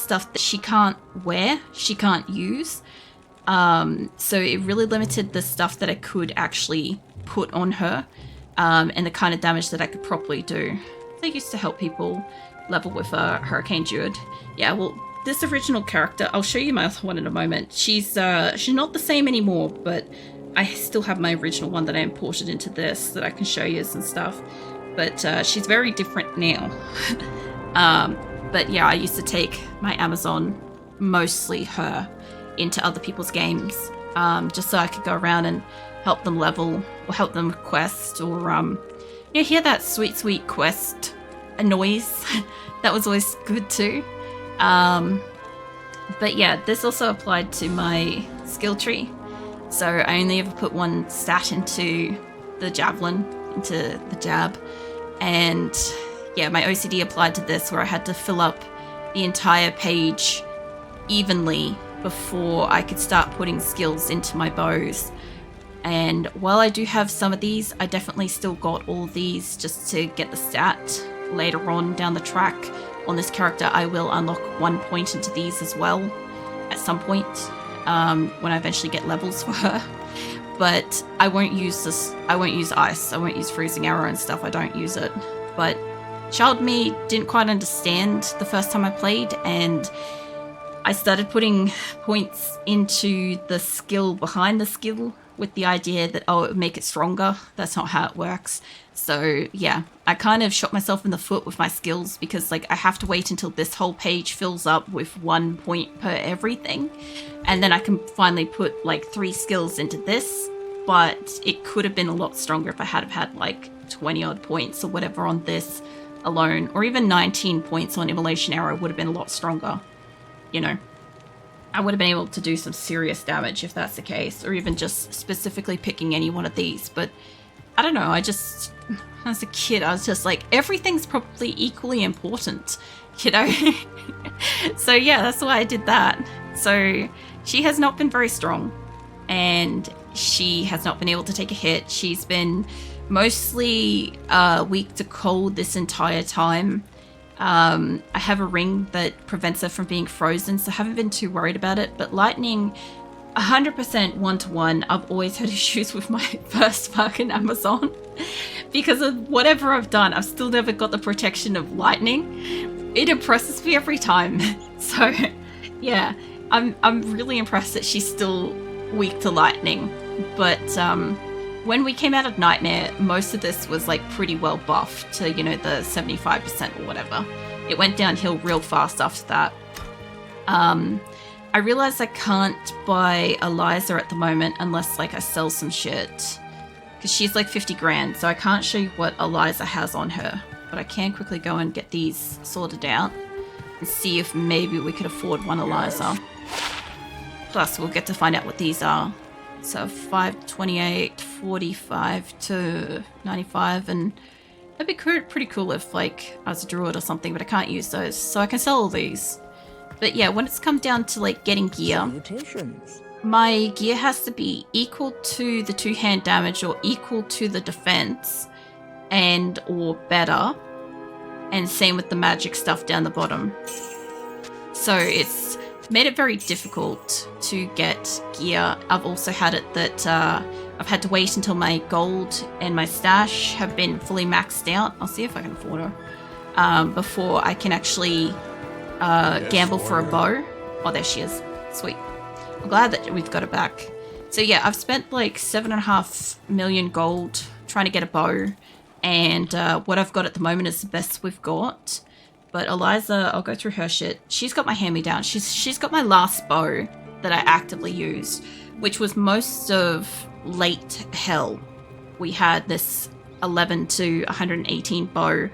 stuff that she can't wear, she can't use. So it really limited the stuff that I could actually put on her, and the kind of damage that I could properly do. They used to help people level with Hurricane Druid. Yeah, well, this original character, I'll show you my other one in a moment. She's not the same anymore, but I still have my original one that I imported into this that I can show you and stuff. But she's very different now. But yeah, I used to take my Amazon, mostly her, into other people's games, just so I could go around and help them level or help them quest, or you hear that sweet quest noise. That was always good too. But yeah, this also applied to my skill tree. So I only ever put one stat into the javelin, into the jab. And yeah, my OCD applied to this, where I had to fill up the entire page evenly before I could start putting skills into my bows. And while I do have some of these, I definitely still got all of these just to get the stat. Later on down the track on this character, I will unlock 1 point into these as well at some point, when I eventually get levels for her. But I won't use this. I won't use ice. I won't use freezing arrow and stuff. I don't use it. But child me didn't quite understand the first time I played, and I started putting points into the skill behind the skill with the idea that, oh, it would make it stronger. That's not how it works. So yeah, I kind of shot myself in the foot with my skills, because like I have to wait until this whole page fills up with 1 point per everything, and then I can finally put like 3 skills into this. But it could have been a lot stronger if I had like 20 odd points or whatever on this alone, or even 19 points on Immolation Arrow would have been a lot stronger. You know, I would have been able to do some serious damage if that's the case, or even just specifically picking any one of these. But I don't know, as a kid, I was just like, everything's probably equally important, you know? So yeah, that's why I did that. So she has not been very strong, and she has not been able to take a hit. She's been mostly weak to cold this entire time. I have a ring that prevents her from being frozen, so I haven't been too worried about it. But lightning, 100% one-to-one. I've always had issues with my first fucking Amazon. Because of whatever I've done, I've still never got the protection of lightning. It impresses me every time. So yeah, I'm really impressed that she's still weak to lightning. But when we came out of Nightmare, most of this was like pretty well buffed to, you know, the 75% or whatever. It went downhill real fast after that. I realized I can't buy Eliza at the moment unless like I sell some shit, because she's like 50 grand, so I can't show you what Eliza has on her. But I can quickly go and get these sorted out and see if maybe we could afford one Eliza. Plus we'll get to find out what these are. So 528, 45 to 95, and that'd be pretty cool if like I was a druid or something, but I can't use those, so I can sell all these. But yeah, when it's come down to like getting gear, my gear has to be equal to the 2-hand damage or equal to the defense, and or better, and same with the magic stuff down the bottom. So it's made it very difficult to get gear. I've also had it that I've had to wait until my gold and my stash have been fully maxed out. I'll see if I can afford her before I can actually gamble for a bow. Oh, there she is. Sweet. I'm glad that we've got her back. So yeah, I've spent like 7.5 million gold trying to get a bow, and what I've got at the moment is the best we've got. But Eliza, I'll go through her shit. She's got my hand-me-down. She's got my last bow that I actively used, which was most of late hell. We had this 11 to 118 bow,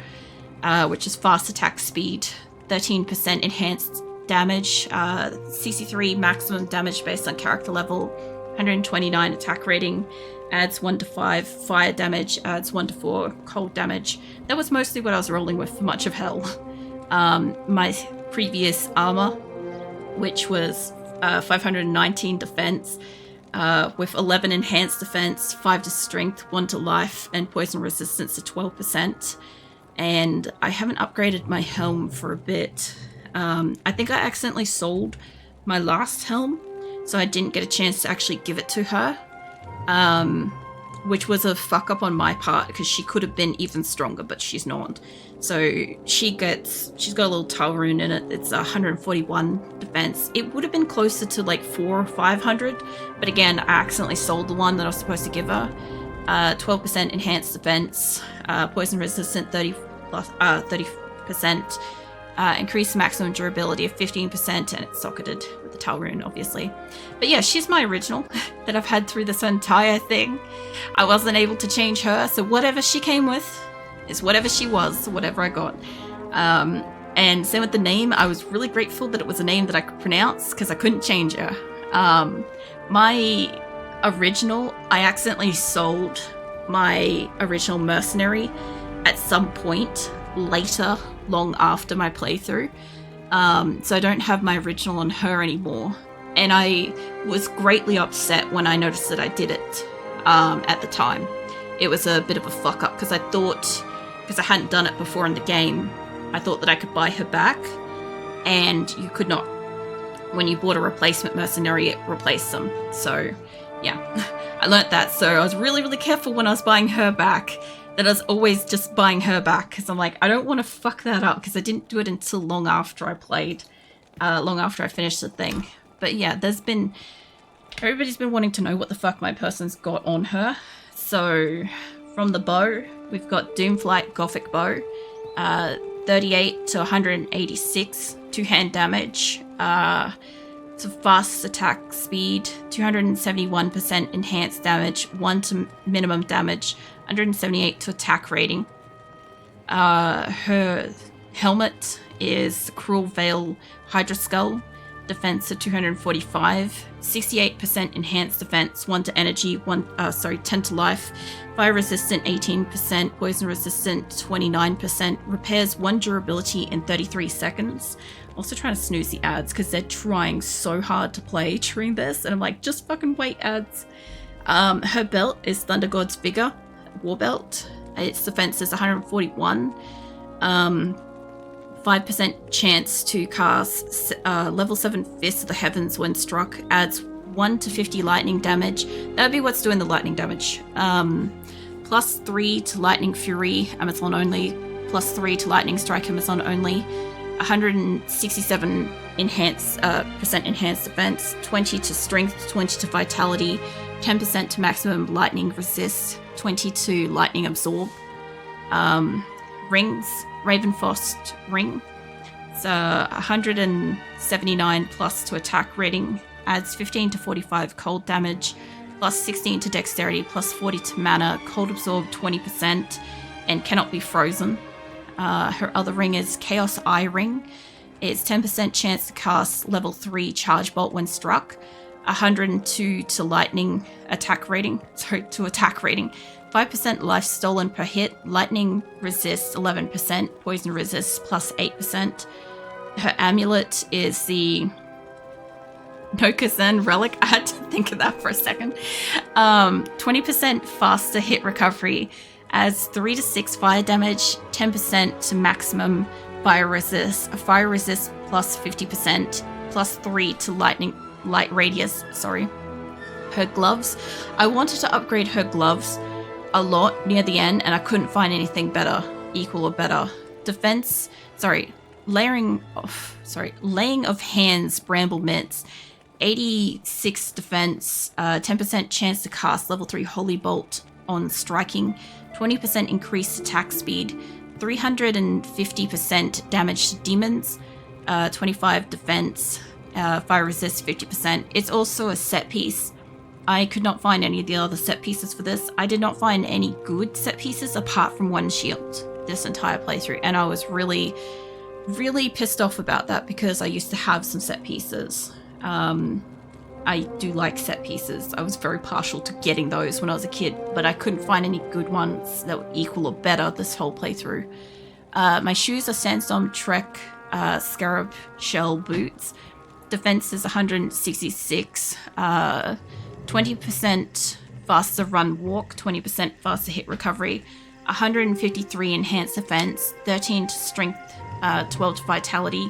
which is fast attack speed, 13% enhanced damage, CC3 maximum damage based on character level, 129 attack rating, adds 1 to 5 fire damage, adds 1 to 4 cold damage. That was mostly what I was rolling with for much of hell. My previous armor, which was 519 defense, with 11 enhanced defense, 5 to strength, 1 to life, and poison resistance to 12%. And I haven't upgraded my helm for a bit. I think I accidentally sold my last helm, so I didn't get a chance to actually give it to her, which was a fuck up on my part because she could have been even stronger, but she's not. So she's got a little tail rune in it. It's 141 defense. It would have been closer to like 400 or 500, but again, I accidentally sold the one that I was supposed to give her. 12% enhanced defense, poison resistant 30%, increased maximum durability of 15%, and it's socketed with the tail rune, obviously. But yeah, she's my original that I've had through this entire thing. I wasn't able to change her, so whatever she came with is whatever she was, whatever I got. And same with the name. I was really grateful that it was a name that I could pronounce because I couldn't change her. My original, I accidentally sold my original mercenary at some point later, long after my playthrough. So I don't have my original on her anymore. And I was greatly upset when I noticed that I did it at the time. It was a bit of a fuck up because I thought, because I hadn't done it before in the game, I thought that I could buy her back, and you could not. When you bought a replacement mercenary, it replaced them. So yeah, I learnt that. So I was really, really careful when I was buying her back, that I was always just buying her back because I'm like, I don't want to fuck that up because I didn't do it until long after I played, long after I finished the thing. But yeah, everybody's been wanting to know what the fuck my person's got on her. So from the bow, we've got Doomflight Gothic Bow, 38 to 186, two-hand damage, to fast attack speed, 271% enhanced damage, 1 to minimum damage, 178 to attack rating. Her helmet is Cruel Veil Hydra Skull, defense of 245, 68% enhanced defense, 1 to energy, 10 to life, fire resistant 18%, poison resistant 29%, repairs 1 durability in 33 seconds. Also trying to snooze the ads because they're trying so hard to play during this, and I'm like, just fucking wait, ads. Her belt is Thunder God's Vigor War Belt. Its defense is 141. 5% chance to cast level 7 Fist of the Heavens when struck. Adds 1 to 50 lightning damage. That would be what's doing the lightning damage. Plus 3 to Lightning Fury, Amazon only. Plus 3 to Lightning Strike, Amazon only. 167% enhanced defense, 20 to strength, 20 to vitality, 10% to maximum lightning resist, 20 to lightning absorb. Rings, Ravenfrost ring. It's 179 plus to attack rating, adds 15 to 45 cold damage, plus 16 to dexterity, plus 40 to mana, cold absorb 20%, and cannot be frozen. Her other ring is Chaos Eye Ring. It's 10% chance to cast level 3 Charge Bolt when struck, 102 to lightning attack rating, 5% life stolen per hit, lightning resist 11%, poison resist plus 8%. Her amulet is the Nokazen relic. I had to think of that for a second. 20% faster hit recovery, adds 3 to 6 fire damage, 10% to maximum fire resist plus 50%, plus 3 to light radius. Her gloves. I wanted to upgrade her gloves a lot near the end, and I couldn't find anything better, equal or better. Laying of hands, bramble mitts, 86 defense, 10% chance to cast level 3 holy bolt on striking, 20% increased attack speed, 350% damage to demons, 25 defense, fire resist 50%. It's also a set piece. I could not find any of the other set pieces for this. I did not find any good set pieces apart from one shield this entire playthrough, and I was really, really pissed off about that because I used to have some set pieces. I do like set pieces. I was very partial to getting those when I was a kid, but I couldn't find any good ones that were equal or better this whole playthrough. My shoes are Sandstorm Trek Scarab Shell boots. Defense is 166. 20% faster run walk, 20% faster hit recovery, 153 enhanced defense, 13 to strength, 12 to vitality,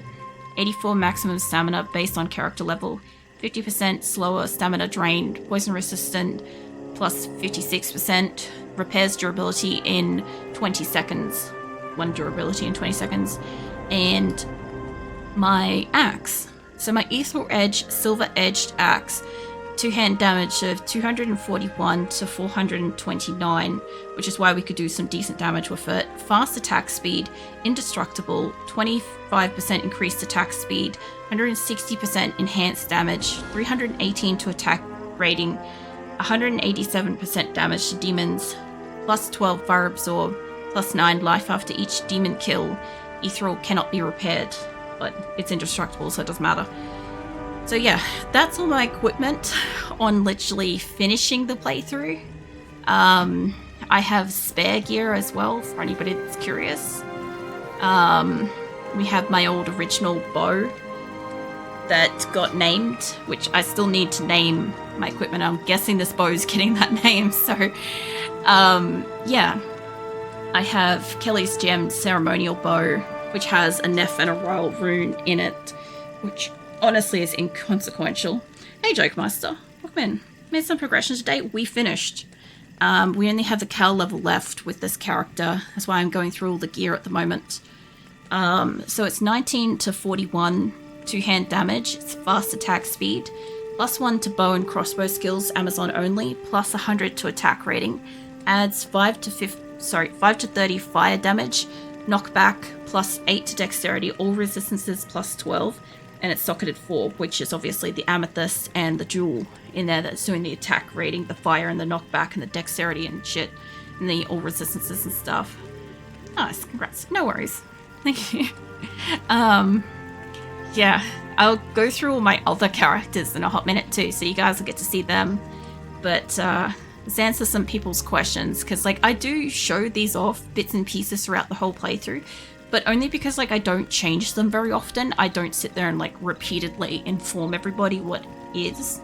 84 maximum stamina based on character level, 50% slower stamina drain, poison resistant, plus 56%, repairs durability in 20 seconds. 1 durability in 20 seconds. And my axe. So my Ethereal Edge Silver Edged Axe, 2-hand damage of 241 to 429, which is why we could do some decent damage with it. Fast attack speed, indestructible, 25% increased attack speed, 160% enhanced damage, 318 to attack rating, 187% damage to demons, plus 12 fire absorb, plus 9 life after each demon kill. Ethereal cannot be repaired, but it's indestructible, so it doesn't matter. So yeah, that's all my equipment on literally finishing the playthrough. I have spare gear as well for anybody that's curious. We have my old original bow that got named, which I still need to name my equipment. I'm guessing this bow is getting that name, so yeah. I have Kelly's Gemmed Ceremonial Bow, which has a Neff and a Royal rune in it, which honestly is inconsequential. Hey, Joke Master, welcome in. Made some progression today. We finished. We only have the Cal level left with this character. That's why I'm going through all the gear at the moment. So it's 19 to 41 2-hand damage. It's fast attack speed. Plus 1 to bow and crossbow skills, Amazon only. Plus 100 to attack rating. Adds 5 to 30 fire damage. Knockback plus 8 to dexterity. All resistances plus 12. And it's socketed 4, which is obviously the amethyst and the jewel in there that's doing the attack rating, the fire and the knockback and the dexterity and shit, and the all resistances and stuff. Nice, congrats. No worries. Thank you. Yeah, I'll go through all my other characters in a hot minute too, so you guys will get to see them. But let's answer some people's questions, because like I do show these off bits and pieces throughout the whole playthrough. But only because like I don't change them very often. I don't sit there and like repeatedly inform everybody what is.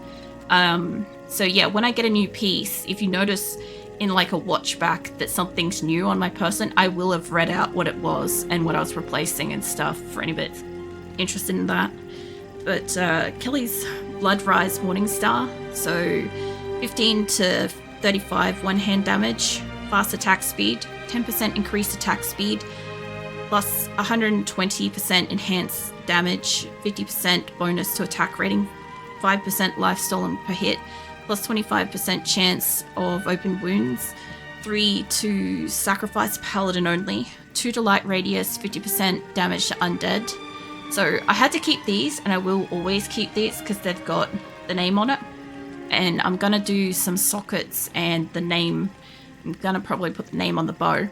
So yeah, when I get a new piece, if you notice in like a watch back that something's new on my person, I will have read out what it was and what I was replacing and stuff for anybody that's interested in that. But Kelly's Blood Rise Morningstar, so 15 to 35 1-hand damage, fast attack speed, 10% increased attack speed, plus 120% enhanced damage, 50% bonus to attack rating, 5% life stolen per hit, plus 25% chance of open wounds, 3 to sacrifice paladin only, 2 to light radius, 50% damage to undead. So I had to keep these, and I will always keep these because they've got the name on it. And I'm gonna do some sockets and the name. I'm gonna probably put the name on the bow,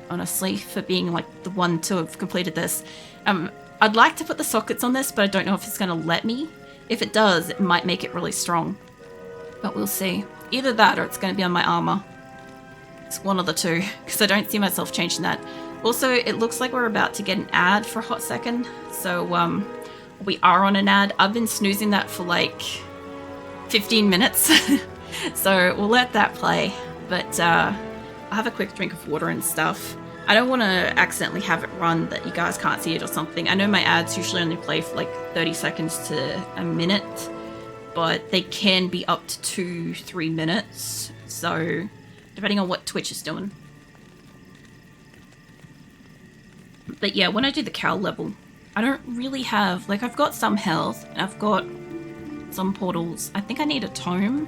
honestly, for being like the one to have completed this. I'd like to put the sockets on this, but I don't know if it's going to let me. If it does, it might make it really strong, but we'll see. Either that or it's going to be on my armor. It's one of the two, because I don't see myself changing that. Also, it looks like we're about to get an ad for a hot second, so we are on an ad. I've been snoozing that for like 15 minutes, so we'll let that play, but I'll have a quick drink of water and stuff. I don't want to accidentally have it run that you guys can't see it or something. I know my ads usually only play for like 30 seconds to a minute, but they can be up to 2-3 minutes. So depending on what Twitch is doing. But yeah, when I do the cow level, I don't really have, like I've got some health and I've got some portals. I think I need a tome.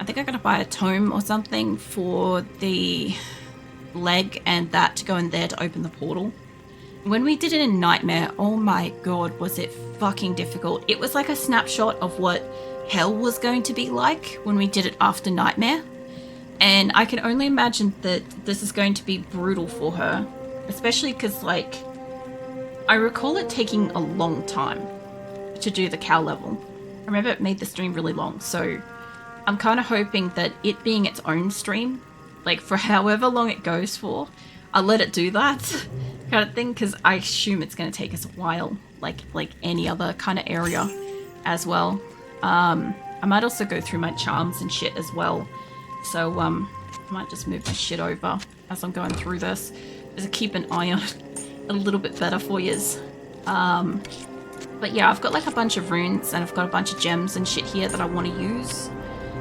I think I'm going to buy a tome or something for the leg and that to go in there to open the portal. When we did it in Nightmare, oh my god, was it fucking difficult. It was like a snapshot of what hell was going to be like when we did it after Nightmare. And I can only imagine that this is going to be brutal for her. Especially because, like, I recall it taking a long time to do the cow level. I remember it made the stream really long, so I'm kind of hoping that it being its own stream, like for however long it goes for, I'll let it do that kind of thing, because I assume it's going to take us a while, like any other kind of area as well. I might also go through my charms and shit as well, so I might just move my shit over as I'm going through this, just to keep an eye on it a little bit better for yous. But yeah, I've got like a bunch of runes and I've got a bunch of gems and shit here that I want to use.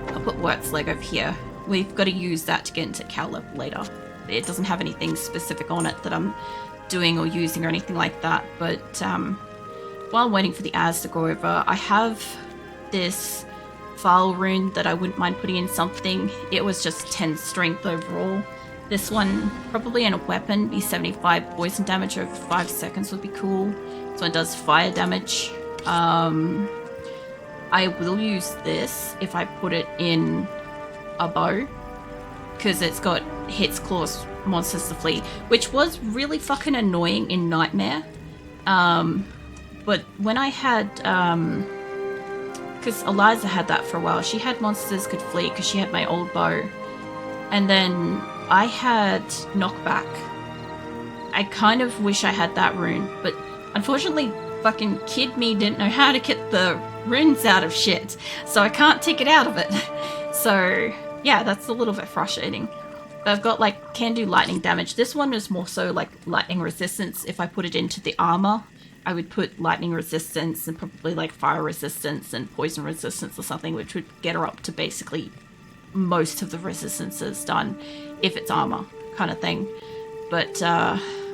I'll put Wert's leg over here. We've got to use that to get into Cal level later. It doesn't have anything specific on it that I'm doing or using or anything like that. But while I'm waiting for the Az to go over, I have this file rune that I wouldn't mind putting in something. It was just 10 strength overall. This one, probably in a weapon, be 75 poison damage over 5 seconds would be cool. This one does fire damage. I will use this if I put it in a bow, because it's got hits, claws, monsters to flee, which was really fucking annoying in Nightmare. But when I had, because Eliza had that for a while, she had monsters could flee because she had my old bow, and then I had knockback. I kind of wish I had that rune, but unfortunately fucking kid me didn't know how to get the runes out of shit, so I can't take it out of it. So yeah, that's a little bit frustrating. But I've got like, can do lightning damage. This one is more so like lightning resistance. If I put it into the armor, I would put lightning resistance and probably like fire resistance and poison resistance or something, which would get her up to basically most of the resistances done if it's armor kind of thing. But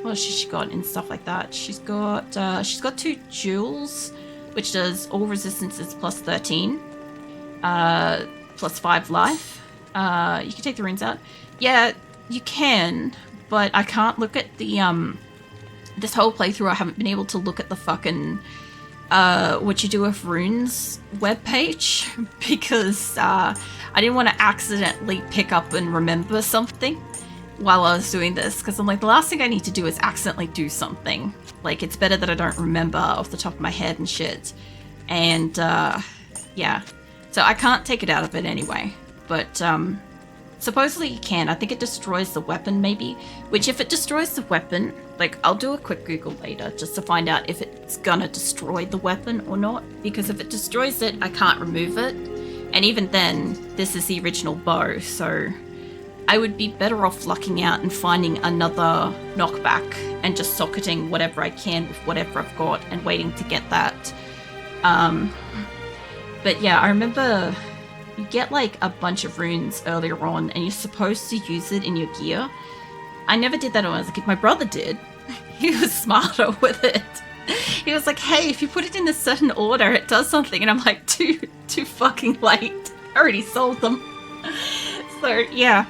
what has she got and stuff like that? She's got 2 jewels, which does all resistances plus 13, plus 5 life. You can take the runes out. Yeah, you can, but I can't look at the this whole playthrough I haven't been able to look at the fucking what you do with runes webpage because I didn't want to accidentally pick up and remember something while I was doing this, because I'm like, the last thing I need to do is accidentally do something. Like, it's better that I don't remember off the top of my head and shit. And yeah, so I can't take it out of it anyway, but supposedly you can. I think it destroys the weapon maybe, which if it destroys the weapon, like, I'll do a quick Google later just to find out if it's gonna destroy the weapon or not, because if it destroys it, I can't remove it. And even then, this is the original bow, so I would be better off lucking out and finding another knockback and just socketing whatever I can with whatever I've got and waiting to get that. But yeah, I remember you get like a bunch of runes earlier on and you're supposed to use it in your gear. I never did that when I was a kid. My brother did. He was smarter with it. He was like, hey, if you put it in a certain order, it does something. And I'm like, too fucking late. I already sold them. So yeah.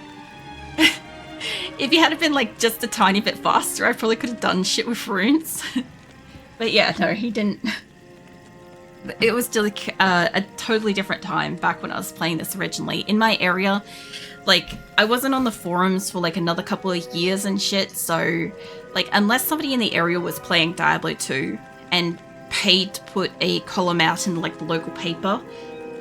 If you had been like just a tiny bit faster, I probably could have done shit with runes. But yeah, no, he didn't. It was still a totally different time back when I was playing this originally. In my area, like, I wasn't on the forums for like another couple of years and shit, so like, unless somebody in the area was playing Diablo 2 and paid to put a column out in like the local paper,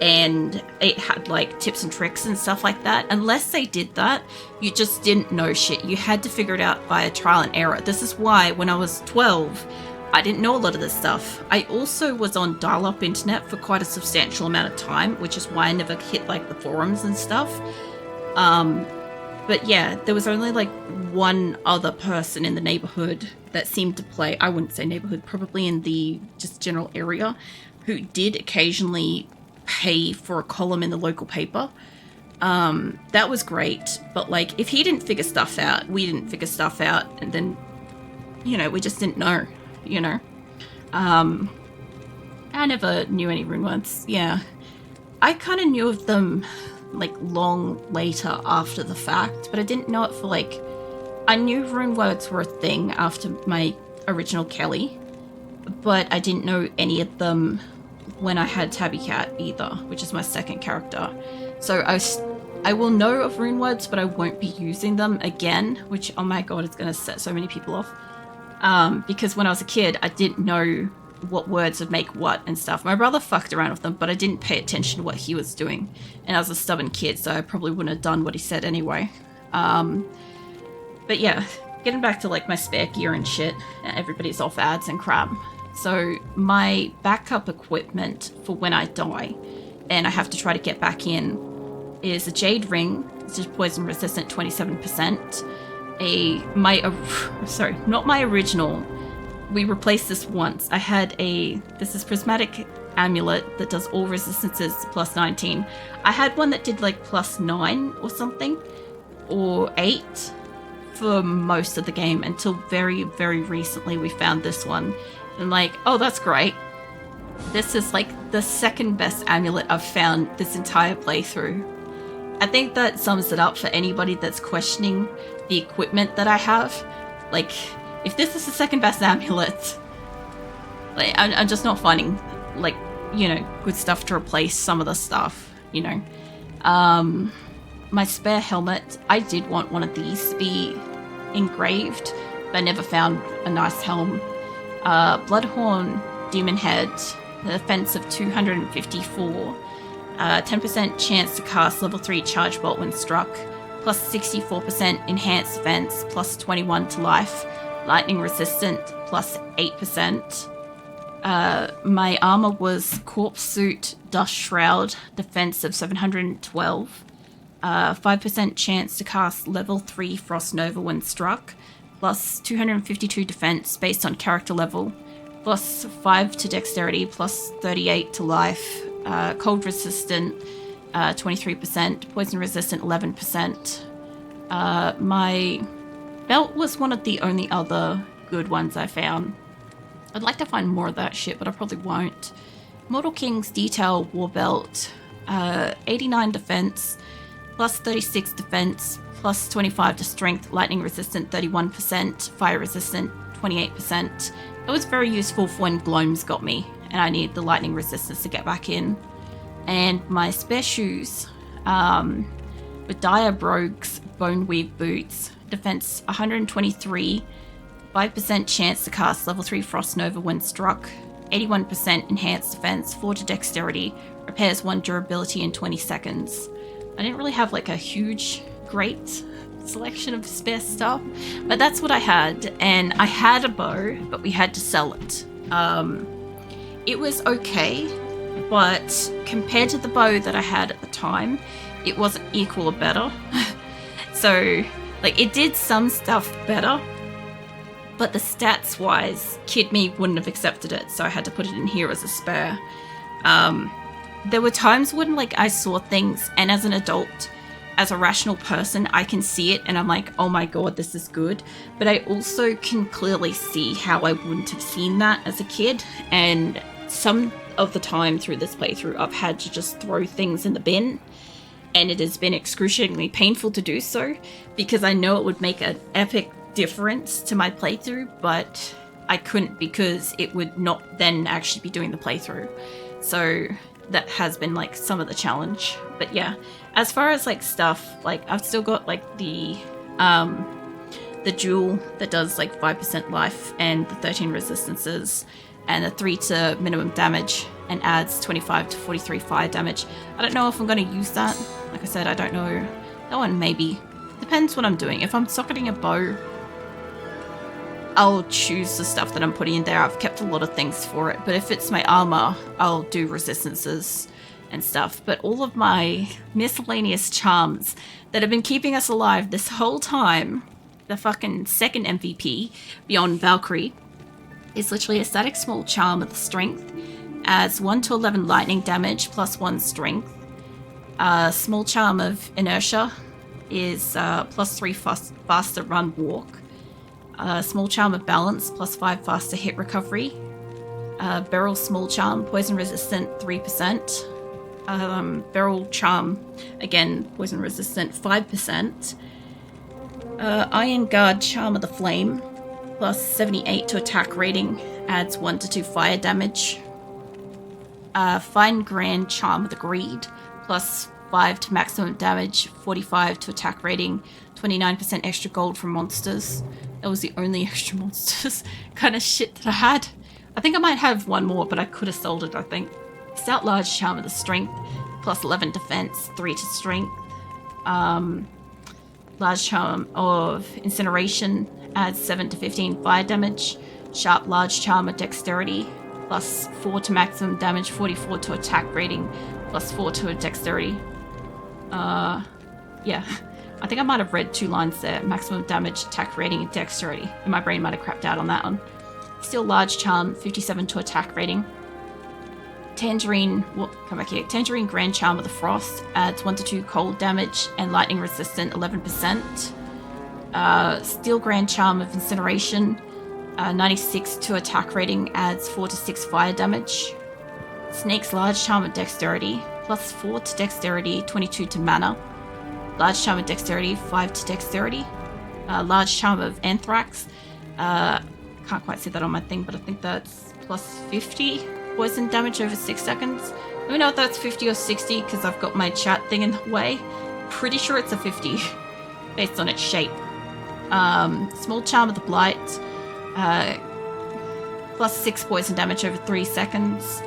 and it had like tips and tricks and stuff like that, unless they did that, you just didn't know shit. You had to figure it out by trial and error. This is why when I was 12, I didn't know a lot of this stuff. I also was on dial-up internet for quite a substantial amount of time, which is why I never hit like the forums and stuff. But yeah, there was only like one other person in the neighborhood that seemed to play, I wouldn't say neighborhood, probably in the just general area, who did occasionally pay for a column in the local paper. That was great, but like, if he didn't figure stuff out, we didn't figure stuff out, and then, you know, we just didn't know, you know. I never knew any rune words. Yeah, I kind of knew of them like long later after the fact, but I didn't know it for like, I knew rune words were a thing after my original Kelly, but I didn't know any of them when I had Tabby Cat either, which is my second character. So I will know of rune words, but I won't be using them again, which, oh my god, it's going to set so many people off. Because when I was a kid, I didn't know what words would make what and stuff. My brother fucked around with them, but I didn't pay attention to what he was doing. And I was a stubborn kid, so I probably wouldn't have done what he said anyway. But yeah, getting back to like my spare gear and shit, everybody's off ads and crap. So my backup equipment for when I die and I have to try to get back in is a jade ring, it's just poison resistant 27%. Not my original we replaced this once. I had this is prismatic amulet that does all resistances plus 19. I had one that did like plus 9 or something, or 8 for most of the game until very, very recently we found this one. And like, oh, that's great. This is like the second best amulet I've found this entire playthrough. I think that sums it up for anybody that's questioning the equipment that I have. Like, if this is the second best amulet, like, I'm just not finding, like, you know, good stuff to replace some of the stuff, you know. My spare helmet, I did want one of these to be engraved, but I never found a nice helm. Bloodhorn Demon Head, the defense of 254, 10% chance to cast level 3 charge bolt when struck, plus 64% enhanced defense, plus 21 to life, lightning resistant, plus 8%. My armor was corpse suit, dust shroud, defense of 712, 5% chance to cast level 3 frost nova when struck, plus 252 defense based on character level, plus 5 to dexterity, plus 38 to life, cold resistant 23%, poison resistant 11%. My belt was one of the only other good ones I found. I'd like to find more of that shit, but I probably won't. Mortal King's Detail War Belt, 89 defense, plus 36 defense, plus 25 to strength, lightning resistant 31%, fire resistant 28%. It was very useful for when Gloams got me, and I needed the lightning resistance to get back in. And my spare shoes, with Diabrogue's Bone Weave Boots, defense 123, 5% chance to cast level 3 Frost Nova when struck, 81% enhanced defense, 4 to dexterity, repairs 1 durability in 20 seconds. I didn't really have like a huge, great selection of spare stuff, but that's what I had. And I had a bow, but we had to sell it. It was okay, but compared to the bow that I had at the time, it wasn't equal or better. So, like, it did some stuff better, but the stats wise, Kid Me wouldn't have accepted it, so I had to put it in here as a spare. There were times when, like, I saw things, and as an adult, as a rational person, I can see it and I'm like, oh my god, this is good. But I also can clearly see how I wouldn't have seen that as a kid, and some of the time through this playthrough, I've had to just throw things in the bin, and it has been excruciatingly painful to do so, because I know it would make an epic difference to my playthrough, but I couldn't because it would not then actually be doing the playthrough. So that has been like some of the challenge. But yeah, as far as like stuff, like I've still got like the jewel that does like 5% life and the 13 resistances and the 3 to minimum damage and adds 25 to 43 fire damage. I don't know if I'm going to use that. Like I said, I don't know. That one maybe. Depends what I'm doing. If I'm socketing a bow, I'll choose the stuff that I'm putting in there. I've kept a lot of things for it. But if it's my armor, I'll do resistances and stuff. But all of my miscellaneous charms that have been keeping us alive this whole time, the fucking second MVP, beyond Valkyrie, is literally a static small charm of the strength. Adds 1 to 11 lightning damage plus 1 strength. Small charm of inertia is plus 3 faster run walk. Small charm of balance plus 5 faster hit recovery. Beryl small charm, poison resistant 3%. Beryl charm, again poison resistant 5%. Iron guard charm of the flame plus 78 to attack rating, adds 1 to 2 fire damage. Fine grand charm of the greed plus 5 to maximum damage, 45 to attack rating, 29% extra gold from monsters. That was the only extra monsters kind of shit that I had. I think I might have one more, but I could have sold it, I think. Stout large charm of the strength, plus 11 defense, 3 to strength. Large charm of incineration, adds 7 to 15 fire damage. Sharp large charm of dexterity, plus 4 to maximum damage, 44 to attack rating, plus 4 to dexterity. Yeah. I think I might have read 2 lines there. Maximum damage, attack rating, and dexterity. And my brain might have crapped out on that one. Steel Large Charm, 57 to attack rating. Tangerine, come back here. Tangerine Grand Charm of the Frost adds 1 to 2 cold damage and lightning resistant 11%. Steel Grand Charm of Incineration, 96 to attack rating, adds 4 to 6 fire damage. Snake's Large Charm of Dexterity, plus 4 to Dexterity, 22 to Mana. Large Charm of Dexterity, 5 to Dexterity. Large Charm of Anthrax, can't quite see that on my thing, but I think that's plus 50 poison damage over 6 seconds. Let me know if that's 50 or 60 because I've got my chat thing in the way. Pretty sure it's a 50 based on its shape. Small Charm of the Blight, plus 6 poison damage over 3 seconds.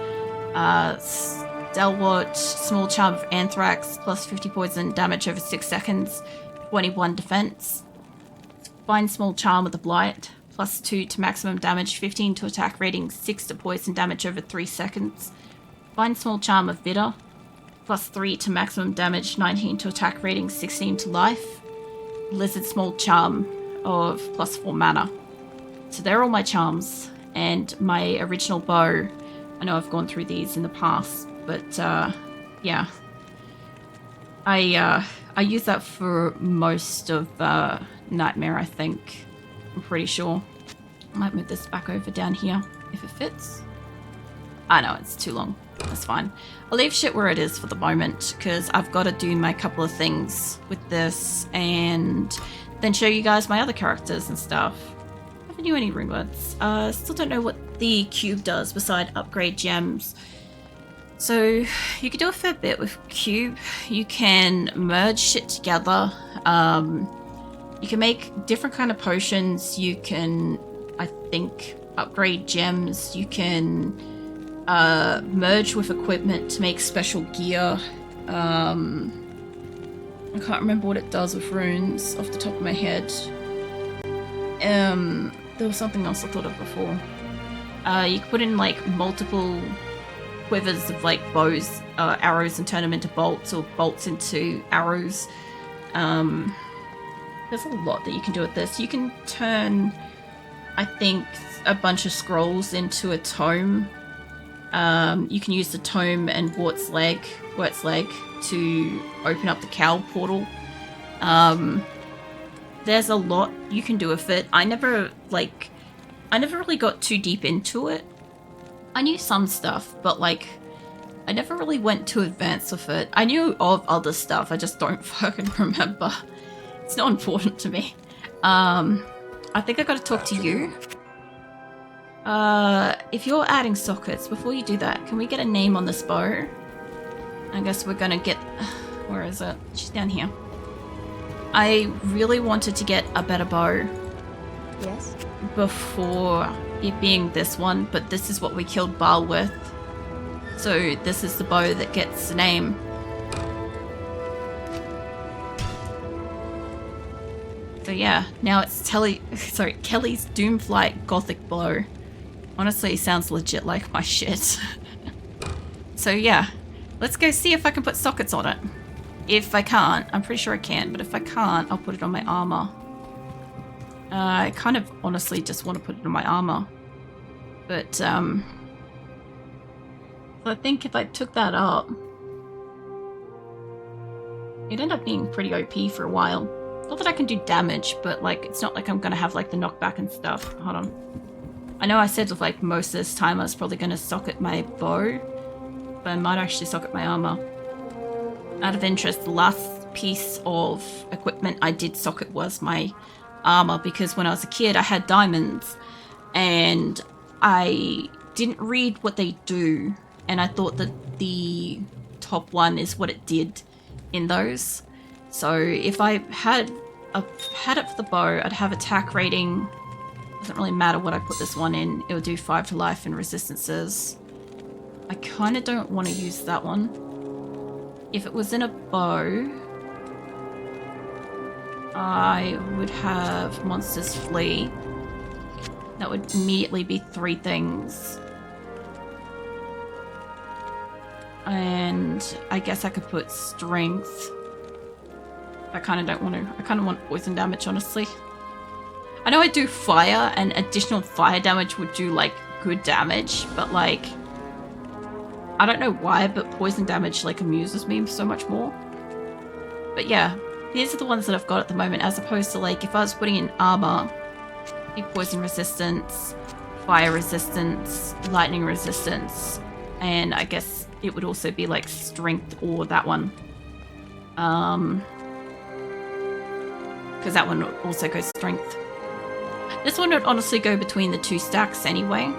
Stalwart, Small Charm of Anthrax, plus 50 poison damage over 6 seconds, 21 defense. Fine Small Charm of the Blight, plus 2 to maximum damage, 15 to attack rating, 6 to poison damage over 3 seconds. Fine Small Charm of Bitter, plus 3 to maximum damage, 19 to attack rating, 16 to life. Lizard Small Charm of plus 4 mana. So they're all my charms, and my original bow. I know I've gone through these in the past, but yeah. I use that for most of Nightmare, I think. I'm pretty sure. I might move this back over down here if it fits. I know it's too long. That's fine. I'll leave shit where it is for the moment because I've got to do my couple of things with this and then show you guys my other characters and stuff. I haven't knew any ringlets. Still don't know what the cube does beside upgrade gems. So you can do a fair bit with cube. You can merge shit together. You can make different kind of potions. You can, I think, upgrade gems. You can merge with equipment to make special gear. I can't remember what it does with runes off the top of my head. There was something else I thought of before. You can put in like multiple quivers of like bows, arrows, and turn them into bolts, or bolts into arrows. There's a lot that you can do with this. You can turn, I think, a bunch of scrolls into a tome. You can use the tome and Wart's leg to open up the cowl portal. There's a lot you can do with it. I never really got too deep into it. I knew some stuff, but like, I never really went too advanced with it. I knew of other stuff, I just don't fucking remember. It's not important to me. I think I gotta talk to you. If you're adding sockets, before you do that, can we get a name on this bow? I guess we're gonna get... Where is it? She's down here. I really wanted to get a better bow. Yes? Before it being this one, but this is what we killed Baal with. So this is the bow that gets the name. So yeah, now it's Kelly's Doomflight Gothic Bow. Honestly, it sounds legit like my shit. So yeah, let's go see if I can put sockets on it. If I can't, I'm pretty sure I can, but if I can't, I'll put it on my armor. I kind of honestly just want to put it on my armor. But, so I think if I took that up, it'd end up being pretty OP for a while. Not that I can do damage, but like, it's not like I'm gonna have like the knockback and stuff. Hold on. I know I said like most of this time I was probably gonna socket my bow, but I might actually socket my armor. Out of interest, the last piece of equipment I did socket was my armor, because when I was a kid I had diamonds and I didn't read what they do, and I thought that the top one is what it did in those. So if I had it for the bow, I'd have attack rating. Doesn't really matter what I put this one in, it would do 5 to life and resistances. I kind of don't want to use that one. If it was in a bow, I would have Monster's Flee. That would immediately be 3 things. And I guess I could put Strength. I kind of don't want to. I kind of want poison damage, honestly. I know I do fire, and additional fire damage would do, like, good damage, but, like, I don't know why, but poison damage, like, amuses me so much more. But yeah, these are the ones that I've got at the moment, as opposed to, like, if I was putting in armor, be poison resistance, fire resistance, lightning resistance, and I guess it would also be, like, strength or that one. Because that one also goes strength. This one would honestly go between the 2 stacks anyway.